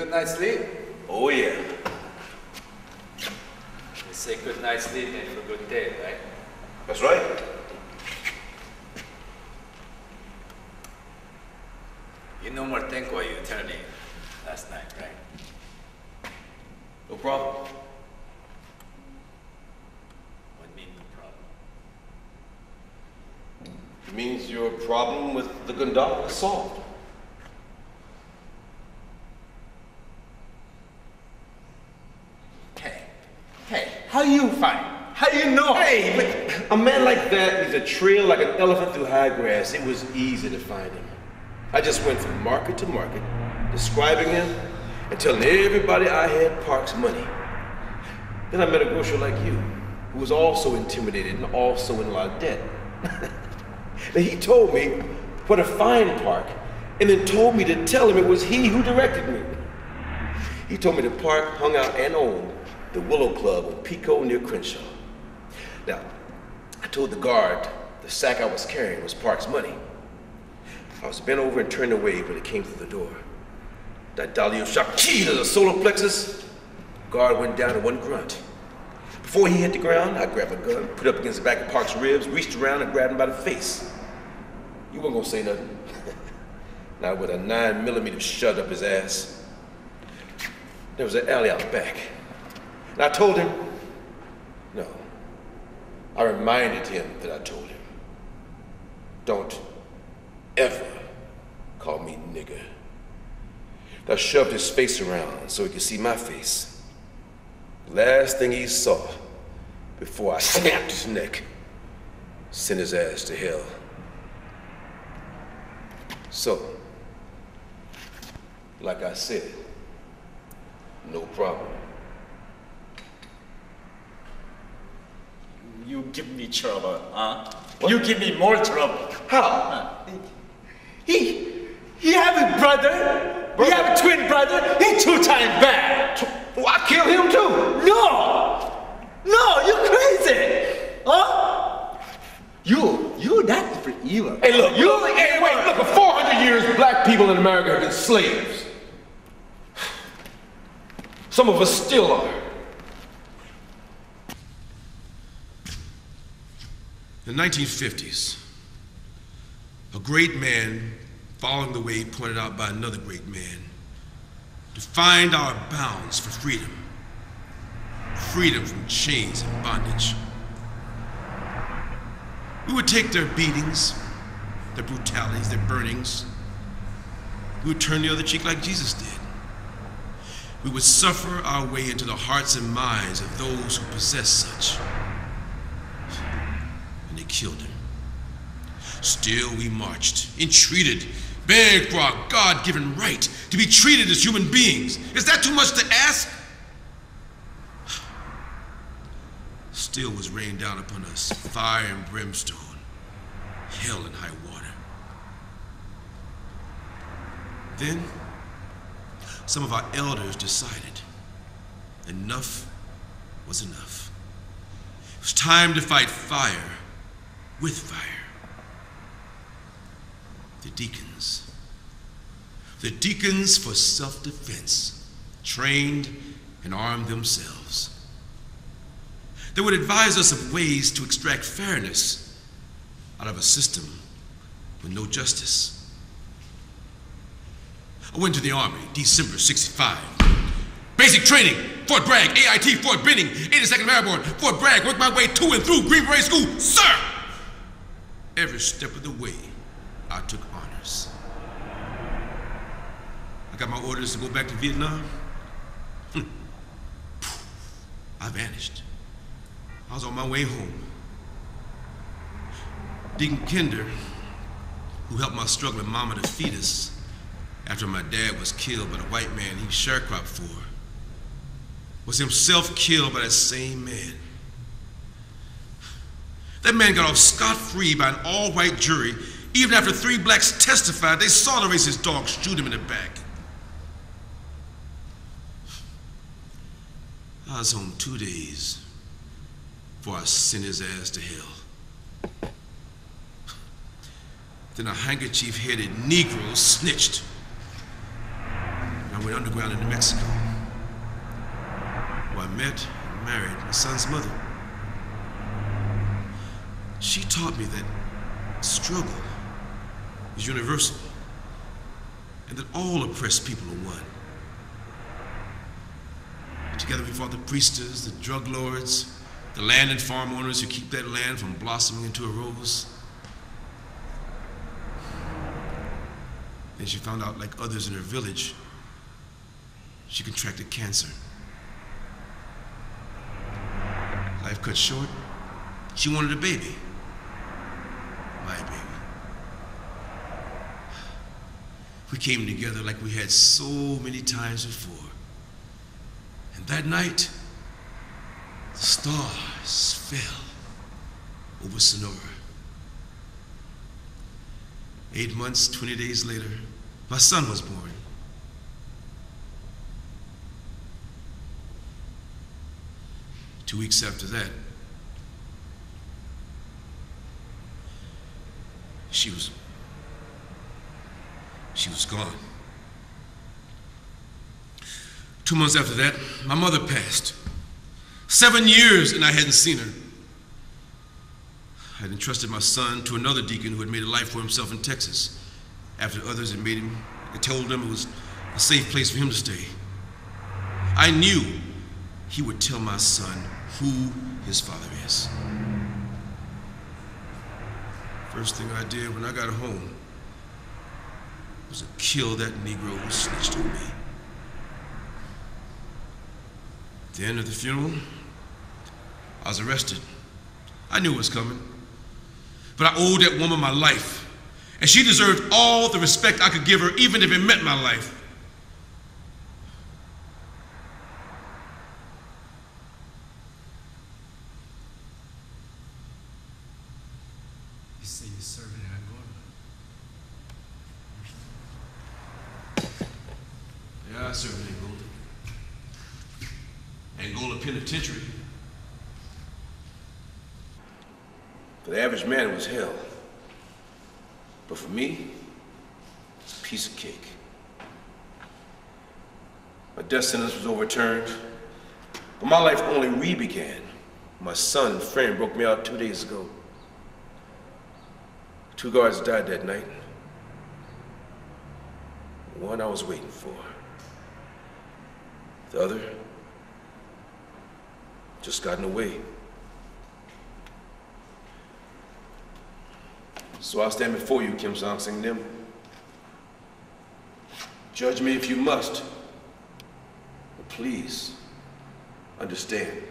good night's sleep? Oh, yeah. They say good night's sleep ain't for good day, right? That's right. You no more think while you eternity last night, right? No problem. What mean no problem? It means your problem with the gondola is solved. Hey, how you find? How do you know? Hey, but a man like that leaves a trail like an elephant through high grass. It was easy to find him. I just went from market to market, describing him and telling everybody I had Park's money. Then I met a grocer like you, who was also intimidated and also in a lot of debt. Now he told me where to find Park, and then told me to tell him it was he who directed me. He told me that Park hung out and owned the Willow Club on Pico near Crenshaw. Now, I told the guard the sack I was carrying was Park's money. I was bent over and turned away when it came through the door. That Dalio shot key to the solar plexus. The guard went down in one grunt. Before he hit the ground, I grabbed a gun, put it up against the back of Park's ribs, reached around and grabbed him by the face. You weren't gonna say nothing. Not with a 9mm shoved up his ass. There was an alley out back. And I told him, no. I reminded him that I told him. Don't ever call me nigger. I shoved his face around so he could see my face. The last thing he saw before I snapped his neck, sent his ass to hell. So, like I said, no problem. You give me trouble, huh? What? You give me more trouble. How? He have a brother. He have a twin brother. He 2 times bad. Well, I killed him too. No, you crazy, huh? You that for evil. Hey, look, for 400 years, black people in America have been slaves. Some of us still are. In the 1950s, a great man, following the way pointed out by another great man, defined our bounds for freedom. Freedom from chains and bondage. We would take their beatings, their brutalities, their burnings. We would turn the other cheek like Jesus did. We would suffer our way into the hearts and minds of those who possess such. And they killed him. Still we marched, entreated, begged for our God-given right to be treated as human beings. Is that too much to ask? Still was rained down upon us fire and brimstone, hell and high water. Then, some of our elders decided enough was enough. It was time to fight fire with fire. The deacons for self-defense, trained and armed themselves. They would advise us of ways to extract fairness out of a system with no justice. I went to the Army, December '65. Basic training, Fort Bragg, AIT, Fort Benning, 82nd Airborne, Fort Bragg, worked my way to and through Green Beret School, sir! Every step of the way, I took honors. I got my orders to go back to Vietnam. I vanished. I was on my way home. Deacon Kinder, who helped my struggling mama to feed us after my dad was killed by the white man he sharecropped for, was himself killed by that same man. That man got off scot-free by an all-white jury, even after 3 blacks testified they saw the racist dog shoot him in the back. I was home 2 days before I sent his ass to hell. Then a handkerchief-headed Negro snitched. I went underground in New Mexico, where I met and married my son's mother. She taught me that struggle is universal and that all oppressed people are one. Together we fought the priestess, the drug lords, the land and farm owners who keep that land from blossoming into a rose. Then she found out, like others in her village, she contracted cancer. Life cut short, she wanted a baby. My baby. We came together like we had so many times before. And that night, the stars fell over Sonora. 8 months, 20 days later, my son was born. Two weeks after that, she was gone. 2 months after that, my mother passed. 7 years and I hadn't seen her. I had entrusted my son to another deacon who had made a life for himself in Texas after others had told him it was a safe place for him to stay. I knew he would tell my son who his father is. First thing I did when I got home was to kill that Negro who snitched on me. At the end of the funeral, I was arrested. I knew it was coming. But I owed that woman my life. And she deserved all the respect I could give her, even if it meant my life. You say you're serving in Angola? Yeah, I served in Angola. Angola Penitentiary. For the average man, it was hell. But for me, it's a piece of cake. My death sentence was overturned, but my life only re-began. My son and friend broke me out 2 days ago. 2 guards died that night. One I was waiting for. The other just got in the way. So I stand before you, Kim Song-Sing Nim. Judge me if you must, but please understand.